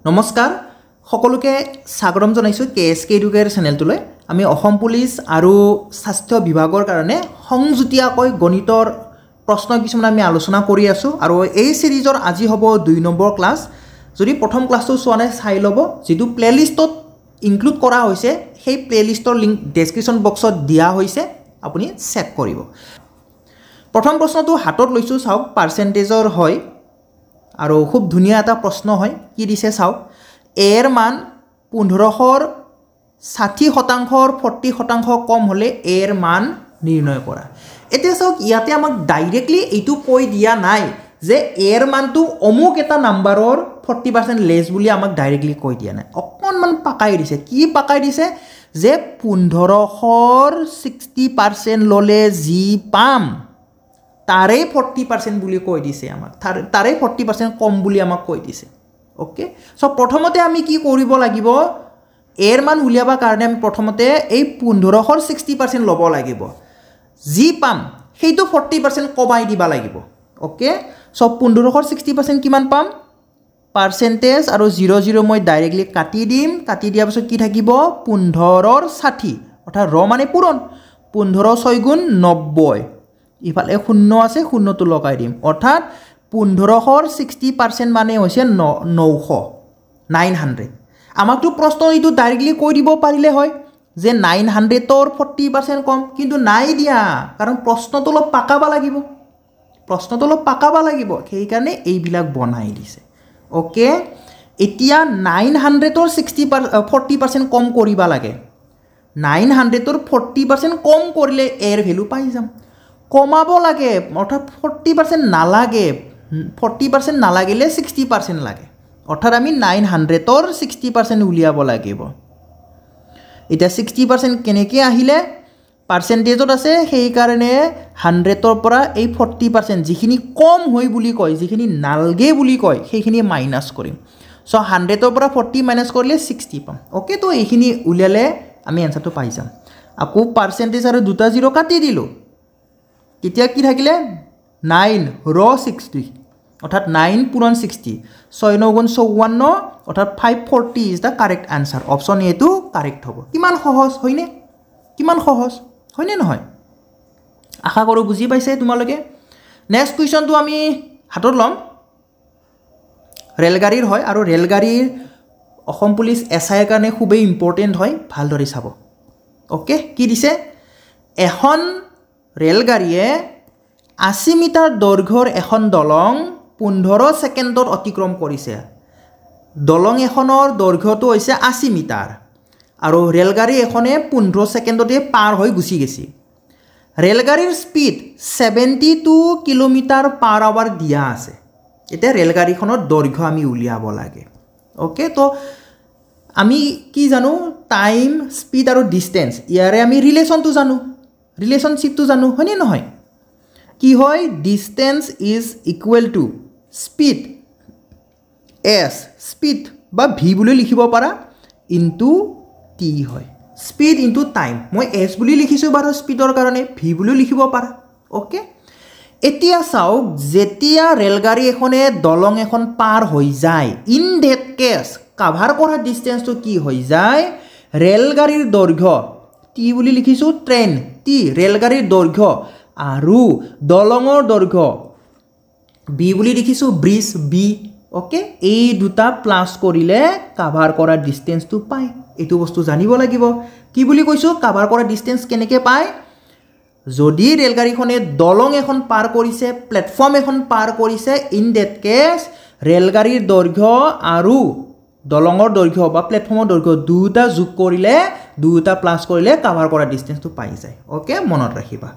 নমস্কাৰ সকলোকে স্বাগতম জনাইছো কেএসকে এডুকেয়াৰ চেনেলটোলৈ আমি অসম পুলিচ আৰু স্বাস্থ্য বিভাগৰ কাৰণে সংযুতীয়াকৈ গণিতৰ প্ৰশ্ন কিছুমান আমি আলোচনা কৰি আছো আৰু এই সিৰিজৰ আজি হ'ব 2 নম্বৰ ক্লাস যদি প্ৰথম ক্লাসটো চোৱা নাই চাই লব যেটো প্লেলিষ্টত ইনক্লুড কৰা হৈছে সেই প্লেলিষ্টৰ লিংক ডেসক্ৰিপচন বক্সত দিয়া হৈছে আপুনি চেক কৰিব প্ৰথম প্ৰশ্নটো হাতত লৈছো চাওক পাৰ্চেন্টেজৰ হয় আৰু খুব ধুনিয়া এটা প্ৰশ্ন হয় কি দিছে চাওক এৰ মান 1500 60% 40% কম হলে এৰ মান নিৰ্ণয় কৰা এতিয়া চাওক ইয়াতে আমাক ডাইৰেক্টলি এইটো কৈ দিয়া নাই যে এৰ মানটো অমুক এটা নাম্বাৰৰ 40% লেস বুলি আমাক ডাইৰেক্টলি কৈ দিয়া নাই অকনমান পাকাই দিছে কি পাকাই দিছে যে 1500 60% ললে জি পাম তাৰে 40% বুলি কৈ দিছে আমাক তাৰে 40% কম বুলি আমাক কৈ দিছে ওকে সো প্ৰথমতে আমি কি কৰিব লাগিব এৰ মান উলিয়াবা কাৰণে আমি প্ৰথমতে এই 1500 60% লব লাগিব জি পাম সেইটো 40% কমাই দিবা লাগিব ওকে সো 1500 60% কিমান পাম পার্সেন্টেজ আৰু 00 মই ডাইৰেক্টলি কাটি দিম কাটি দিয়া পিছত কি থাকিব 15 60 অৰ্থাৎ ৰ মানে পূৰণ 15 6 গুণ 90 ইফালে শূন্য আছে শূন্যটো লগাই দিম অৰ্থাৎ 1500 60% মানে হৈছে 900 আমাকটো প্ৰশ্ন এইটো ডাইৰেক্টলি কৈ দিব পাৰিলে হয় যে 900 ৰ 40% কম কিন্তু নাই দিয়া কাৰণ প্ৰশ্নটো অলপ পাকাবা লাগিব সেই কাৰণে এই বিলাক বনাই দিছে ওকে এতিয়া 900 ৰ 40% কম কৰিবা লাগে 900 ৰ 40% কম কৰিলে এৰ ভ্যালু পাই যাম কমাব লাগে অৰ্থাৎ 40% নালাগে 40% নালাগিলে 60% লাগে অৰ্থাৎ আমি 900 ৰ 60% উলিয়াব লাগিব এটা 60% কেনেকৈ আহিলে পাৰ্সেন্টেজত আছে সেই কাৰণে 100 ৰ পৰা এই 40% যিখিনি কম হৈ বুলি কয় যিখিনি নালগে বুলি কয় সেইখিনি মাইনাস কৰিম সো 100 ৰ পৰা 40 মাইনাস কৰিলে 60 পাম ওকে তো এইখিনি উলিয়ালে আমি আনসাৰটো পাই যাম আকৌ পাৰ্সেন্টেজ আৰু দুটা জিৰো কাটি দিলো কিতিয়া কি থাকিলে 9 ৰ 60 অৰ্থাৎ 9 পূৰণ 60 6 9 গুণ 54 অৰ্থাৎ 540 is the correct answer option A টো কাৰেক্ট হ'ব কিমান সহজ হয়নে হয়নে নহয় আশা কৰো বুজি পাইছে তোমালোকে নেক্সট কোৱেশ্চনটো আমি হাতত লম ৰেলগাড়ীৰ হয় আৰু ৰেলগাড়ীৰ অসম পুলিচ এসআইৰ কাৰণে খুবেই ইম্পৰ্টেন্ট হয় ভালদৰে চাব ওকে কি দিছে এখন ৰেলগাড়ীয়ে 80 মিটাৰ দৈৰ্ঘ্যৰ এখন দলং 15 সেকেন্ডত অতিক্ৰম কৰিছে দলং এখনৰ দৈৰ্ঘ্যটো হৈছে 80 মিটাৰ আৰু ৰেলগাড়ী এখনে 15 সেকেন্ডতে পাৰ হৈ গুছি গেছি ৰেলগাড়ীৰ স্পিড 72 কিলোমিটাৰ পাৰ আৱাৰ দিয়া আছে এটা ৰেলগাড়ীখনৰ দৈৰ্ঘ্য আমি উলিয়াব লাগে ওকে তো আমি কি জানো টাইম স্পিড আৰু ডিসটেন্স ইয়াৰে আমি ৰিলেশনশিপটো জানো হয়নে নহয় কি হয় distance is equal to speed এস স্পিড বা ভি বুলি লিখিব পাৰা ইনটু টি হয় স্পিড ইনটু টাইম মই এস বুলি লিখিছো বাৰু স্পিডৰ কাৰণে ভি বুলি লিখিব পাৰা ওকে এতিয়া চাওক যেতিয়া ৰেলগাড়ী এখনে দলং এখন পাৰ হৈ যায় ইন দ্যাট কেস কভাৰ কৰা ডিসটেন্সটো কি হৈ যায় ৰেলগাড়ীৰ দৈৰ্ঘ্য টি বুলি লিখিছো ট্ৰেইন টি ৰেলগাড়ীৰ দৈৰ্ঘ্য আৰু দলঙৰ দৈৰ্ঘ্য বি বুলি লিখিছো ব্ৰিজ বি ওকে এই দুটা প্লাস কৰিলে কভাৰ কৰা ডিসটেন্সটো পায় এটো বস্তু জানিব লাগিব কি বুলি কৈছো কভাৰ কৰা ডিসটেন্স কেনেকৈ পায় যদি ৰেলগাড়ীখনে দলং এখন পাৰ কৰিছে প্ল্যাটফৰ্ম এখন পাৰ কৰিছে ইন দ্যাট কেস ৰেলগাড়ীৰ দৈৰ্ঘ্য আৰু দলঙৰ দৈৰ্ঘ্য বা প্ল্যাটফৰ্মৰ দৈৰ্ঘ্য দুটা যোগ কৰিলে দুটা প্লাস কৰিলে কভাৰ কৰা ডিসটেন্সটো পাই যায় ওকে মনত ৰাখিবা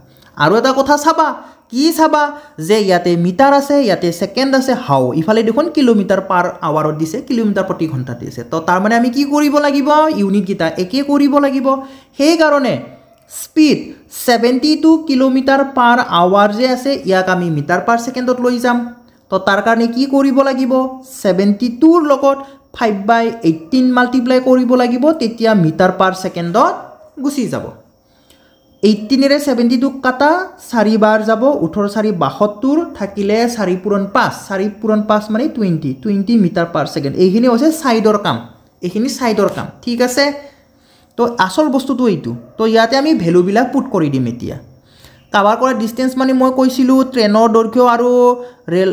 আৰু এটা কথা চাবা কি চাবা যে ইয়াতে মিটাৰ আছে ইয়াতে সেকেন্ড আছে হাও ইফালে দেখোন কিলোমিটাৰ পাৰ আৱাৰত দিছে কিলোমিটাৰ প্ৰতি ঘণ্টা দিছে তো তাৰ মানে আমি কি কৰিব লাগিব ইউনিট গিটা একে কৰিব লাগিব সেই কাৰণে স্পিড 72 কিলোমিটাৰ পাৰ আৱাৰ যে আছে ইয়াক আমি মিটাৰ পাৰ সেকেন্ডত লৈ যাম তো তাৰ কাৰণে কি কৰিব লাগিব 72 ৰ লগত 5/18 মাল্টিপ্লাই কৰিব লাগিব তেতিয়া মিটাৰ পাৰ সেকেন্ডত গুছি যাব 18 72 কাটা 4 বাৰ যাব 18 4 72 থাকিলে 4 পূৰণ 5 4 পূৰণ 5 মানে 20 মিটাৰ পাৰ সেকেন্ড এইখিনি হৈছে সাইডৰ কাম এইখিনি সাইডৰ কাম ঠিক আছে তো আসল বস্তুটো এইটো তো ইয়াতে আমি ভ্যালু বিলাক পুট কৰি দিম এতিয়া কভাৰ কৰা ডিসটেন্স মানে মই কৈছিলো ট্ৰেনৰ দৈৰ্ঘ্য আৰু ৰেল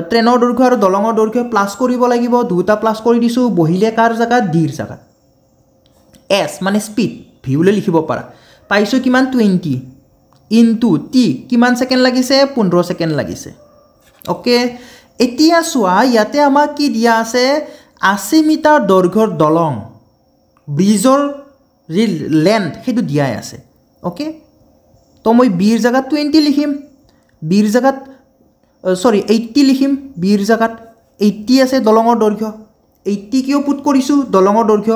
ট্ৰেনৰ দৈৰ্ঘ্য আৰু দলঙৰ দৈৰ্ঘ্য প্লাস কৰিব লাগিব দুটা প্লাস কৰি দিছো বহিলে কাৰ জাগাত ডিৰ জাগাত s মানে স্পিড v বুলি লিখিব পাৰা পাইছো কিমান 20 ইনটু t কিমান সেকেন্ড লাগিছে 15 সেকেন্ড লাগিছে ওকে এতিয়া সোয়া ইয়াতে আমাৰ কি দিয়া আছে 80 মিটাৰ দৈৰ্ঘ্যৰ দলং ব্ৰিজৰ লেন্থ হেতু দিয়া আছে ওকে তো মই b ৰ জাগাত 20 লিখিম b ৰ জাগাত সৰি 80 লিখিম b ৰ জাগাত 80 আছে দলঙৰ দৈৰ্ঘ্য 80 কিয় পুট কৰিছো দলঙৰ দৈৰ্ঘ্য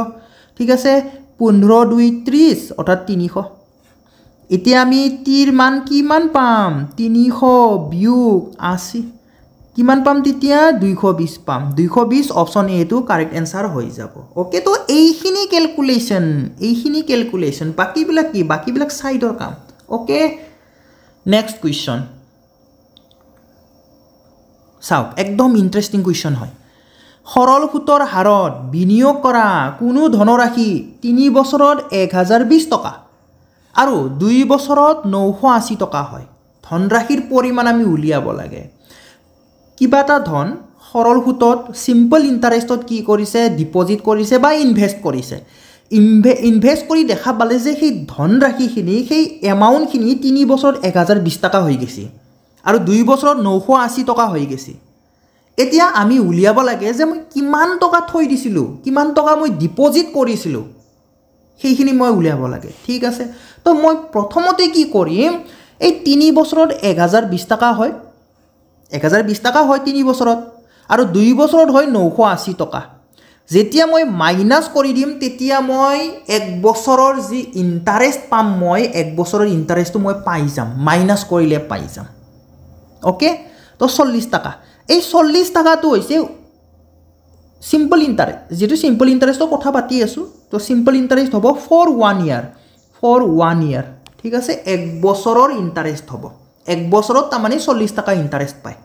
ঠিক আছে 15 2 30 অৰ্থাৎ 300 এতিয়া আমি টিৰ মান কিমান পাম 300 বিয়োগ 80 কিমান পাম তেতিয়া 220 পাম 220 অপচন এ টো কারেক্ট आंसर হৈ যাব ওকে তো এইখিনি ক্যালকুলেশন বাকিবিলাক সাইডৰ কাম ওকে নেক্সট কোয়েশ্চন চাওক একদম ইন্টাৰেস্টিং কোয়েশ্চন হয় সৰল সুতৰ হাৰত বিনিয়োগ কৰা কোনো ধনৰাশি 3 বছৰত 1020 টকা আৰু 2 বছৰত 980 টকা হয় ধনৰাশিৰ পৰিমাণ আমি উলিয়াব লাগে কিবা এটা ধন সৰল সুতত সিম্পল ইন্টাৰেস্টত কি কৰিছে ডিপোজিট কৰিছে বা ইনভেস্ট কৰিছে ইনভেস্ট কৰি দেখা পালে যে সেই ধনৰাশিখিনি সেই এমাউন্টখিনি 3 বছৰত 1020 টকা হৈ গৈছে আৰু 2 বছৰত 980 টকা হৈ গৈছে এতিয়া আমি উলিয়াব লাগে যে মই কিমান টকা থৈ দিছিলো কিমান টকা মই ডিপোজিট কৰিছিলো সেইখিনি মই উলিয়াব লাগে ঠিক আছে তো মই প্ৰথমতে কি কৰিম এই 3 বছৰত 1020 টকা হয় 1020 টকা হয় 3 বছৰত আৰু 2 বছৰত হয় 980 টকা যেতিয়া মই মাইনাস কৰি দিম তেতিয়া মই 1 বছৰৰ যি ইন্টাৰেস্ট পাম মই 1 বছৰৰ ইন্টাৰেস্টটো মই পাই যাম মাইনাস কৰিলে পাই যাম ওকে তো 40 টাকা এই 40 টাকাটো হৈছে সিম্পল ইন্টারেস্ট যেটো সিম্পল ইন্টাৰেস্টৰ কথা পাতি আছো তো সিম্পল ইন্টাৰেস্ট হ'ব ফৰ 1 ইয়াৰ ঠিক আছে 1 বছৰৰ ইন্টাৰেস্ট হ'ব 1 বছৰত তামানে 40 টাকা ইন্টাৰেস্ট পায়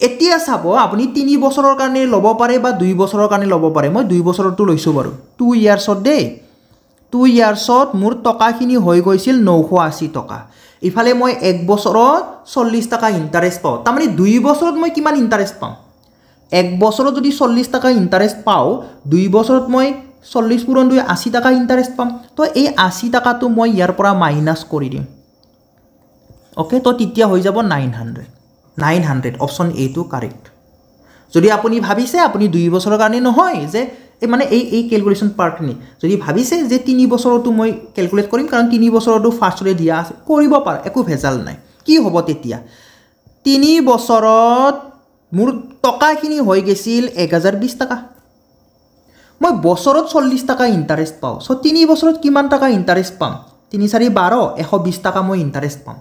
এতিয়া চাব আপুনি 3 বছৰৰ কাৰণে লব পাৰে বা 2 বছৰৰ কাৰণে লব পাৰে মই 2 বছৰটো লৈছো বাৰু 2 ইয়াৰ্ছত দে 2 ইয়াৰ্ছত মোৰ টকাখিনি হৈ গৈছিল 980 টকা ইফালে মই 1 বছৰত 40 টাকা ইন্টাৰেস্ট পাও তামানে 2 বছৰত মই কিমান ইন্টাৰেস্ট পাম 1 বছৰত যদি 40 টাকা ইন্টাৰেস্ট পাও 2 বছৰত মই 40 পূৰণ 2 80 টাকা ইন্টাৰেস্ট পাম তো এই 80 টাকাটো মই ইয়াৰ পৰা মাইনাস কৰি দিম ওকে তো তেতিয়া হৈ যাব 900 অপশন এ টো কারেক্ট যদি আপুনি ভাবিছে আপুনি 2 বছৰৰ কাৰণে নহয় যে মানে এই ক্যালকুলেশন পাৰ্টনি যদি ভাবিছে যে 3 বছৰটো মই ক্যালকুলেট কৰিম কাৰণ 3 বছৰটো ফাৰ্স্টৰে দিয়া আছে কৰিব পাৰ একো ভেজাল নাই কি হ'ব তেতিয়া 3 বছৰত মোৰ টকাখিনি হৈ গৈছিল 1020 টাকা মই বছৰত 40 টাকা ইন্টাৰেস্ট পাও সো 3 বছৰত কিমান টাকা ইন্টারেস্ট পাম 3 4 12 120 টাকা মই ইন্টারেস্ট পাম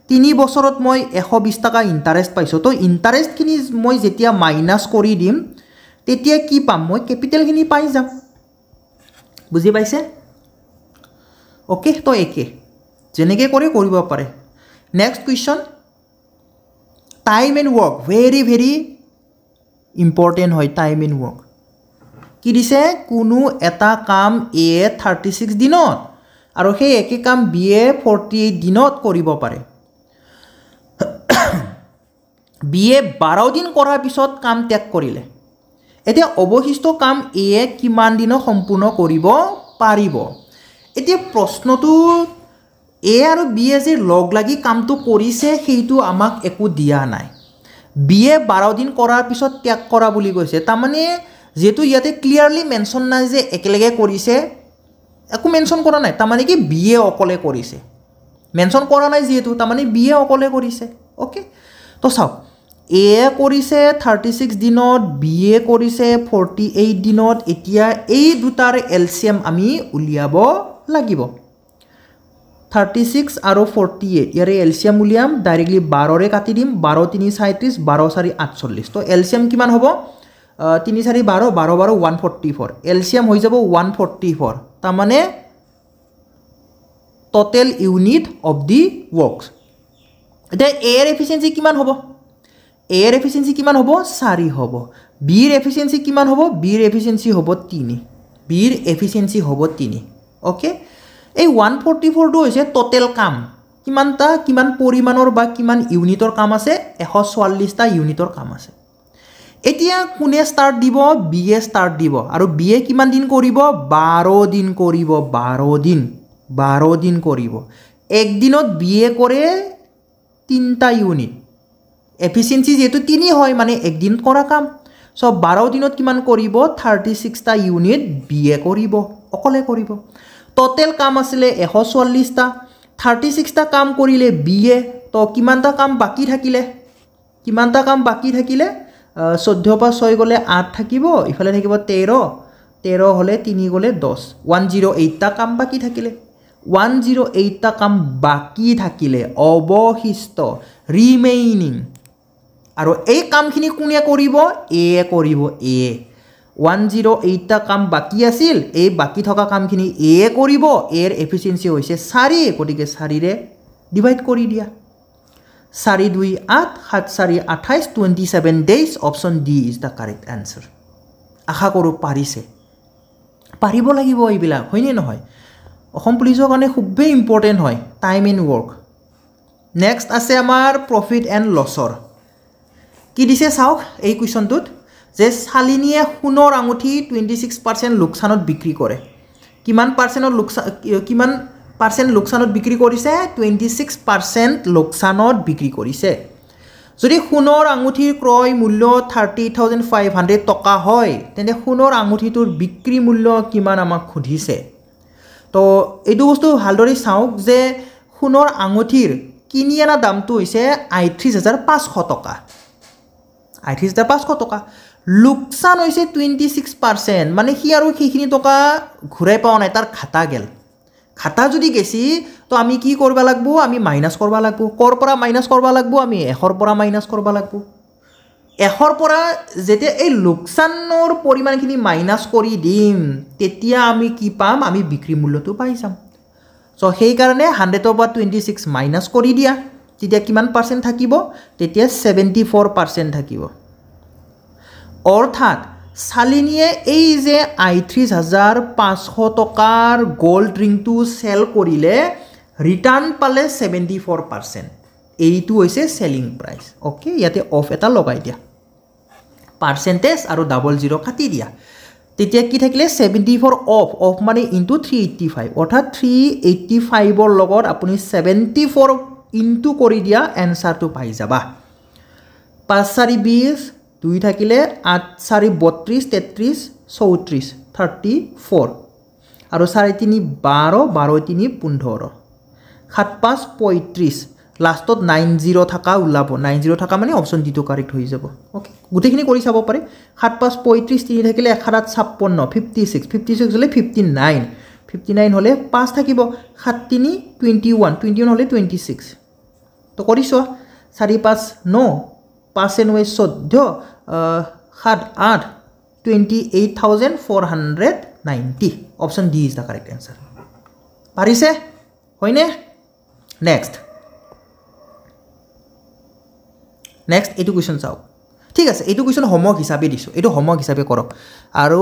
3 বছৰত মই 120 টাকা ইন্টাৰেস্ট পাইছো তো ইন্টাৰেস্ট খিনি মই যেতিয়া মাইনাস কৰি দিম তেতিয়া কি পাম মই ক্যাপিটাল খিনি পাই যাম বুজি পাইছে ওকে তো একে যেনেকে কৰি কৰিব পাৰে next question time and work very important হয় টাইম এন্ড ওয়ার্ক কি দিছে কোনো এটা কাম এ 36 দিনত আৰু সেই একে কাম বি এ 48 দিনত কৰিব পাৰে বি এ 12 দিন কৰাৰ পিছত কাম ত্যাগ কৰিলে এতিয়া অবশিষ্ট কাম এ কিমান দিন সম্পূৰ্ণ কৰিব পাৰিব এতিয়া প্ৰশ্নটো এ আৰু বি এ যে লগ লাগি কামটো কৰিছে সেইটো আমাক একো দিয়া নাই বি এ 12 দিন কৰাৰ পিছত ত্যাগ কৰা বুলি কৈছে তাৰমানে যেটো ইয়াতে ক্লিয়াৰলি মেনশন নাই যে একেলগে কৰিছে একো মেনশন কৰা নাই তাৰমানে কি বি এ অকলে কৰিছে মেনশন কৰা নাই যেটো তাৰমানে বি এ অকলে কৰিছে ওকে তো চাওক এ কৰিছে 36 দিনত বি এ কৰিছে 48 দিনত এতিয়া এই দুটাৰ এলসিএম আমি উলিয়াব লাগিব 36 আৰু 48 ইয়াৰে এলসিএম উলিয়াম ডাইৰেক্টলি 12 ৰে কাটি দিম 12 3 37 12 4 48 তো এলসিএম কিমান হ'ব 3 4 12 12 12 144 এলসিএম হৈ যাব 144 তাৰ মানে total unit of the works. এতিয়া এৰ এফিচিয়েন্সি কিমান হ'ব এৰ এফিচিয়েন্সি কিমান হ'ব 4 হ'ব বিৰ এফিচিয়েন্সি কিমান হ'ব বিৰ এফিচিয়েন্সি হ'ব 3 বিৰ এফিচিয়েন্সি হ'ব 3 ওকে এই 144 টো হৈছে টোটাল কাম কিমানটা কিমান পৰিমাণৰ বা কিমান ইউনিটৰ কাম আছে 144 টা ইউনিটৰ কাম আছে এতিয়া কোনে স্টাৰ্ট দিব বিএ স্টাৰ্ট দিব আৰু বিএ কিমান দিন কৰিব 12 দিন কৰিব 12 দিন কৰিব এক দিনত বিএ কৰে 3টা ইউনিট এফিচিয়েন্সি যেটো 3 হয় মানে এক দিন কৰা কাম সো 12 দিনত কিমান কৰিব 36 টা ইউনিট বিএ কৰিব অকলে কৰিব টোটাল কাম আছিল 144 টা 36 টা কাম কৰিলে বিএ তো কিমানটা কাম বাকি থাকিলে 14 পা 6 গলে 8 থাকিব ইফালে থাকিব 13 হলে 3 গলে 10 108 টা কাম বাকি থাকিলে 108 টা কাম বাকি থাকিলে অবশিষ্ট ৰিমেইনিং আৰু এই কামখিনি কোনে কৰিব এ কৰিব এ 108 টা কাম বাকি আছিল এই বাকি থকা কামখিনি এ কৰিব এৰ এফিচিয়েন্সি হৈছে 4 গতিকে 4 ৰে ডিভাইড কৰি দিয়া 4 2 8 7 4 28 27 days option D is the correct answer আশা কৰো পাৰিব লাগিব এইবিলা হয়নে নহয় অসম পুলিচৰ কাৰণে খুবেই ইম্পৰ্টেন্ট হয় টাইম এণ্ড ওয়াৰ্ক নেক্সট আছে আমাৰ প্ৰফিট এণ্ড লছৰ কি দিছে চাওক এই কোৱেশ্চনটোত যে শালিনীয়ে সোণৰ আঙুঠি 26% লোকসানত বিক্ৰী কৰে কিমান পাৰ্চেন্ট লোকসানত বিক্ৰী কৰিছে 26% লোকসানত বিক্ৰী কৰিছে যদি সোণৰ আঙুঠিৰ ক্ৰয় মূল্য 30500 টকা হয় তেন্তে সোণৰ আঙুঠিটোৰ বিক্ৰী মূল্য কিমান আমাক খুধিছে তো এইটো বস্তু ভালদৰে চাওক যে সোণৰ আঙুঠিৰ কিনি আনা দামটো হৈছে 38500 টকা 38500 টকা লোকসান হৈছে 26% মানে কি আৰু সেইখিনি টকা ঘূৰাই পাও নাই তাৰ খাতা যদি গেছি তো আমি কি কৰিব লাগিব আমি মাইনাস কৰিব লাগিব কৰ পৰা মাইনাস কৰিব লাগিব আমি 1 ৰ পৰা মাইনাস কৰিব লাগিব 1 ৰ পৰা যেতে এই লোকসানৰ পৰিমাণখিনি মাইনাস কৰি দিম তেতিয়া আমি কি পাম আমি বিক্ৰী মূল্যটো পাই যাম সো সেই কাৰণে 100 ৰ পৰা 26 মাইনাস কৰি দিয়া তেতিয়া কিমান পাৰ্চেন্ট থাকিব তেতিয়া 74% থাকিব অৰ্থাৎ শালিনীয়ে এই যে 38500 টকাৰ গোল্ড ৰিংটো সেল কৰিলে ৰিটাৰ্ণ পালে 74% এইটো হৈছে সেলিং প্ৰাইস ওকে ইয়াতে অফ এটা লগাই দিয়া পাৰ্চেন্টেজ আৰু 00 কাটি দিয়া তেতিয়া কি থাকিলে 74 অফ মানে ইনটু 385 অৰ্থাৎ 385 ৰ লগত আপুনি 74 ইনটু কৰি দিয়া এনসাৰটো পাই যাবা 5 4 20 2 থাকিলে 8 4 32 33 34 34 আৰু 4 3 12 12 3 15 7 5 35 লাষ্টত 90 থাকা উলাব 90 থাকা মানে অপচন ডি টো কারেক্ট হৈ যাব ওকে গুটেখিনি কৰি চাব পাৰে 7 5 35 3 থাকিলে 156 56 56 হলে 59 হলে 5 থাকিব 7 3 21 হলে 26 তো কৰিছো 4 5 9 5 9 14 7 8 28490 option D is the correct answer পারিছে হয়নে next এইটো কোৱেশ্চন চাও ঠিক আছে এইটো কোৱেশ্চন হোমৱৰ্ক হিচাপে দিছো এইটো হোমৱৰ্ক হিচাপে কৰক আৰু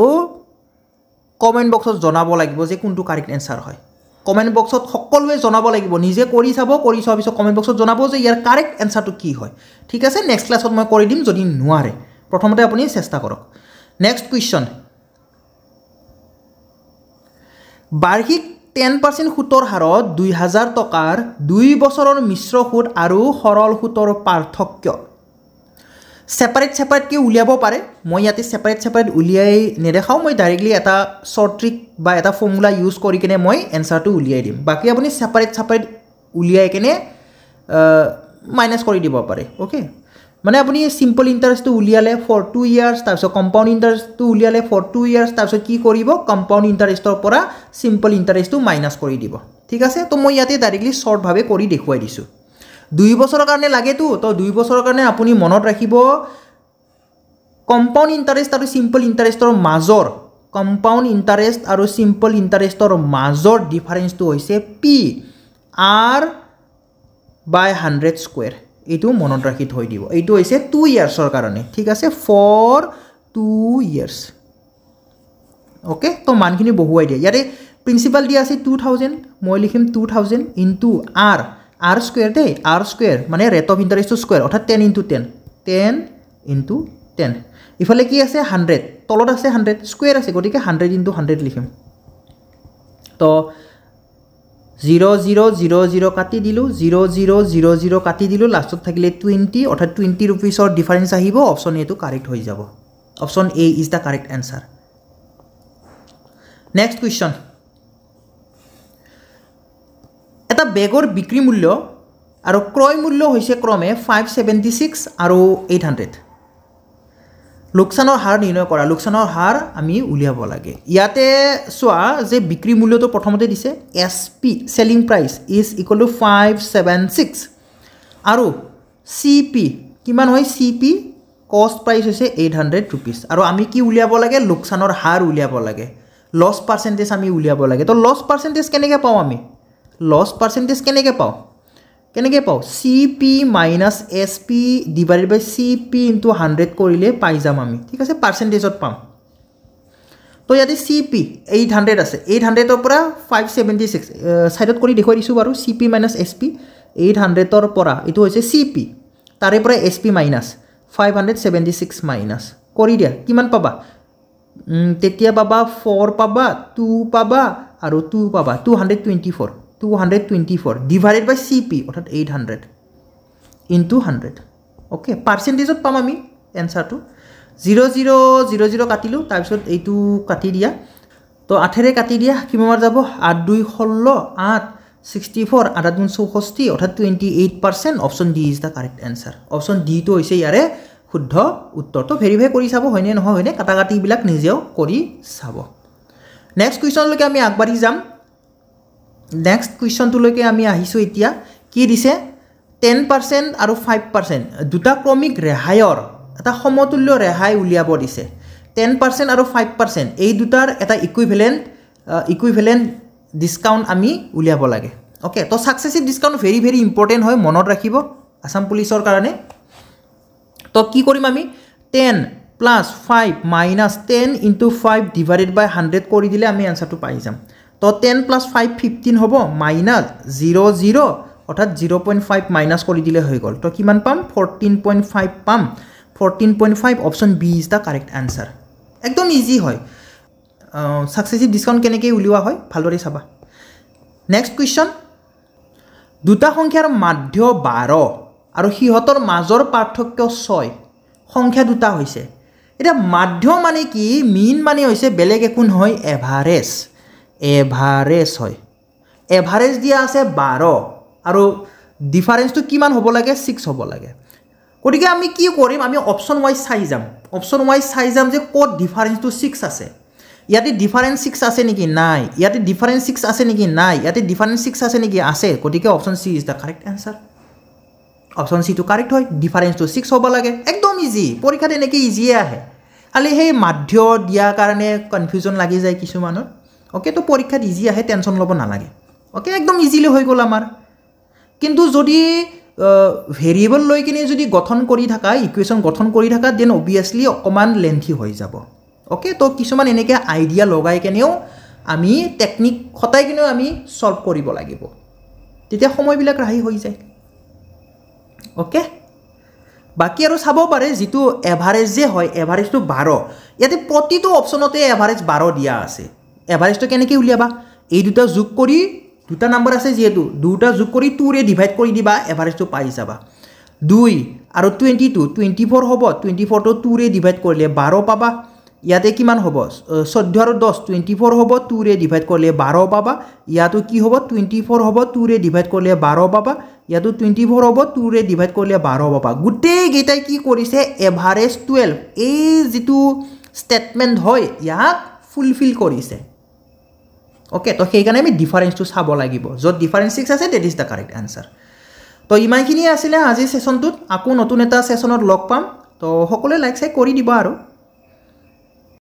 কমেন্ট বক্সত জনাব লাগিব যে কোনটো কাৰেক্ট আনসাৰ হয় কমেন্ট বক্সত সকলোৱে জনাব লাগিব নিজে কৰি চাব পিছত কমেন্ট বক্সত জনাব যে ইয়াৰ কাৰেক্ট আনসাৰটো কি হয় ঠিক আছে নেক্সট ক্লাছত মই কৰি দিম যদি নোৱাৰে প্ৰথমতে আপুনি চেষ্টা কৰক নেক্সট কোৱেশ্চন বাৰ্ষিক 10% সুতৰ হাৰত 2000 টকাৰ 2 বছৰৰ মিশ্ৰ সুত আৰু সৰল সুতৰ পাৰ্থক্য সেপাৰেট কে উলিয়াব পাৰে মই ইয়াতে সেপাৰেট উলিয়াই নেদেখাও মই ডাইৰেক্টলি এটা শৰ্ট ট্ৰিক বা এটা ফৰ্মুলা ইউজ কৰি কেনে মই এনসাৰটো উলিয়াই দিম বাকি আপুনি সেপাৰেট উলিয়াই কেনে মাইনাস কৰি দিব পাৰে ওকে মানে আপুনি সিম্পল ইন্টাৰেষ্টটো উলিয়ালে ফৰ 2 ইয়াৰ্স তাৰপিছত কম্পাউণ্ড ইন্টাৰেষ্টটো উলিয়ালে ফৰ 2 ইয়াৰ্স তাৰপিছত কি কৰিব কম্পাউণ্ড ইন্টাৰেষ্টৰ পৰা সিম্পল ইন্টাৰেষ্টটো মাইনাস কৰি দিব ঠিক আছে তো মই ইয়াতে ডাইৰেক্টলি শৰ্ট ভাৱে কৰি দেখুৱাই দিছো 2 বছৰৰ কাৰণে লাগেতো তো 2 বছৰৰ কাৰণে আপুনি মনত ৰাখিব কম্পাউণ্ড ইন্টাৰেষ্ট আৰু সিম্পল ইন্টাৰেষ্টৰ মাজৰ কম্পাউণ্ড ইন্টাৰেষ্ট আৰু সিম্পল ইন্টাৰেষ্টৰ মাজৰ ডিফাৰেন্সটো হৈছে p r by 100 square এইটো মনত ৰাখি থৈ দিব এইটো হৈছে 2 ইয়াৰ্ছৰ কাৰণে ঠিক আছে for 2 years ওকে তো মানখিনি বহুৱাই দিয়া ইয়াতে প্ৰিন্সিপাল দিয়া আছে 2000 মই লিখিম 2000 into r square দে r square মানে rate of interest square অৰ্থাৎ 10 into 10 10 into 10 ইফালে কি আছে 100 তলত আছে 100 স্কয়াৰ আছে গতিকে 100 into 100 লিখিম তো 0000 কাটি দিলু 0000 কাটি দিলু লাষ্টত থাকিলে 20 অৰ্থাৎ 20 रुपीसৰ ডিফাৰেন্স আহিব অপচন এ টো কাৰেক্ট হৈ যাব option A is the correct answer next question এটা বেগৰ বিক্ৰী মূল্য আৰু ক্ৰয় মূল্য হৈছে ক্ৰমে 576 আৰু 800 লোকসানৰ হাৰ নিৰ্ণয় কৰা লোকসানৰ হাৰ আমি উলিয়াব লাগে ইয়াতে সোৱা যে বিক্ৰী মূল্যটো প্ৰথমতে দিছে SP selling price is equal to 576 আৰু সিপি কিমান হয় সিপি কষ্ট প্ৰাইস হৈছে 800 रुपीस আৰু আমি কি উলিয়াব লাগে লোকসানৰ হাৰ উলিয়াব লাগে লস পার্সেন্টেজ আমি উলিয়াব লাগে তো লস পার্সেন্টেজ কেনেকৈ পাও আমি লস পার্সেন্টেজ কেনেকৈ পাও CP minus SP divided by CP into 100 কৰিলে পাই যাম আমি ঠিক আছে পাৰ্সেন্টেজত পাম তো ইয়াতে CP 800 আছে 800 ৰ পৰা 576 সাইডত কৰি দেখুৱাই দিছো বাৰু CP minus SP 800 ৰ পৰা এটো হৈছে CP তাৰে পৰা SP minus 576 minus কৰি দিয়া কিমান পাবা তেতিয়া পাবা 4 পাবা 2 পাবা আৰু 2 পাবা 224 divided by CP অর্থাৎ 800 into 100 ওকে পার্সেন্টেজত পাম আমি आंसरটো 0000 কাটিলো তাৰ পিছত এইটো কাটি দিয়া তো 8 ৰে কাটি দিয়া কিমান যাব 8 2 16 8 64 8 গুণ 64 অর্থাৎ 28% option D is the correct answer option D তো হৈছে ইয়াৰে শুদ্ধ উত্তৰ তো ভেৰিফাই কৰি চাব হয়নে নহয় হয়নে কাটাকাটি বিলাক নিজেও কৰি চাব নেক্সট কোৱেশ্চন লৈকে আমি আগবাঢ়ি যাম নেক্সট কোৱেশ্চন টু লৈকে আমি আহিছো এতিয়া কি দিছে 10% আৰু 5% দুটা ক্ৰমিক ৰেহাইৰ এটা সমতুল্য ৰেহাই উলিয়াব দিছে 10% আৰু 5% এই দুটাৰ এটা ইকুইভ্যালেন্ট ডিসকাউন্ট আমি উলিয়াব লাগে ওকে তো successive discount very very important হয় মনত ৰাখিব আসাম পুলিচৰ কাৰণে তো কি কৰিম আমি 10 plus 5 minus 10 into 5 divided by 100 কৰি দিলে আমি आंसरটো পাই যাম তো 10 plus 5 15 হ'ব minus 00 অৰ্থাৎ 0.5 মাইনাস কৰি দিলে হৈ গল তো কিমান পাম 14.5 পাম 14.5 option B is the correct answer একদম ইজি হয় সাকসেসিভ ডিসকাউন্ট কেনেকৈ উলিওৱা হয় ভালদৰে চাবা নেক্সট কোৱেশ্চন দুটা সংখ্যাৰ মাধ্য 12 আৰু হিহতৰ মাজৰ পাৰ্থক্য 6 সংখ্যা দুটা হৈছে এটা মাধ্য মানে কি মিন মানে হৈছে বেলেগ একো নহয় এভাৰেজ হয় এভাৰেজ দিয়া আছে 12 আৰু ডিফাৰেন্সটো কিমান হ'ব লাগে 6 হ'ব লাগে গতিকে আমি কি কৰিম আমি অপচন ওয়াইজ চাই যাম যে কোড ডিফাৰেন্সটো 6 আছে ইয়াতে ডিফাৰেন্স 6 আছে নেকি নাই ইয়াতে ডিফাৰেন্স 6 আছে নেকি নাই ইয়াতে ডিফাৰেন্স 6 আছে নেকি আছে গতিকে option C is the correct answer option C to correct হয় ডিফাৰেন্সটো 6 হ'ব লাগে একদম ইজি পৰীক্ষাত এনেকৈ ইজি আহে খালি সেই মাধ্য দিয়া কাৰণে কনফিউজন লাগি যায় কিছুমানৰ ওকে তো পৰীক্ষাত ইজি আহে টেনশন লব নালাগে ওকে একদম ইজিলি হৈ গল আমাৰ কিন্তু যদি ভেৰিয়েবল লৈ কিনে যদি গঠন কৰি থাকা ইকুৱেশ্যন গঠন কৰি থাকা দেন অবিয়াসলি অকমান লেন্থি হৈ যাব ওকে তো কিছুমান এনেকৈ আইডিয়া লগাই কেনেও আমি টেকনিক খটাই কিনেও আমি সলভ কৰিব লাগিব তেতিয়া সময়বিলাক ৰাহি হৈ যায় ওকে বাকি আৰু চাব পাৰে যেটো এভাৰেজ যে হয় এভাৰেজটো 12 ইয়াতে প্ৰতিটো অপচনতে এভাৰেজ 12 দিয়া আছে এভাৰেজটো কেনেকৈ উলিয়াবা এই দুটা যোগ কৰি দুটা নাম্বাৰ আছে যেহেতু দুটা যোগ কৰি 2 ৰে ডিভাইড কৰি দিবা এভাৰেজটো পাই যাবা 2 আৰু 22 24 হ'ব 24 টো 2 ৰে ডিভাইড কৰিলে 12 পাবা ইয়াতে কিমান হ'ব 14 আৰু 10 24 হ'ব 2 ৰে ডিভাইড কৰিলে 12 পাবা ইয়াতো কি হ'ব 24 হ'ব 2 ৰে ডিভাইড কৰিলে 12 পাবা ইয়াতো 24 হ'ব 2 ৰে ডিভাইড কৰিলে 12 পাবা গুটেই গেটাই কি কৰিছে এভাৰেজ 12 এই যেটো স্টেটমেন্ট হয় ইয়াক ফুলফিল কৰিছে ওকে তো সেই কাৰণে আমি ডিফাৰেন্সটো চাব লাগিব যত ডিফাৰেন্স 6 আছে that is the correct answer তো ইমানখিনি আছিল আজি সেশনটোত আকৌ নতুন এটা সেশনত লগ পাম তো সকলোৱে লাইক চাই কৰি দিবা আৰু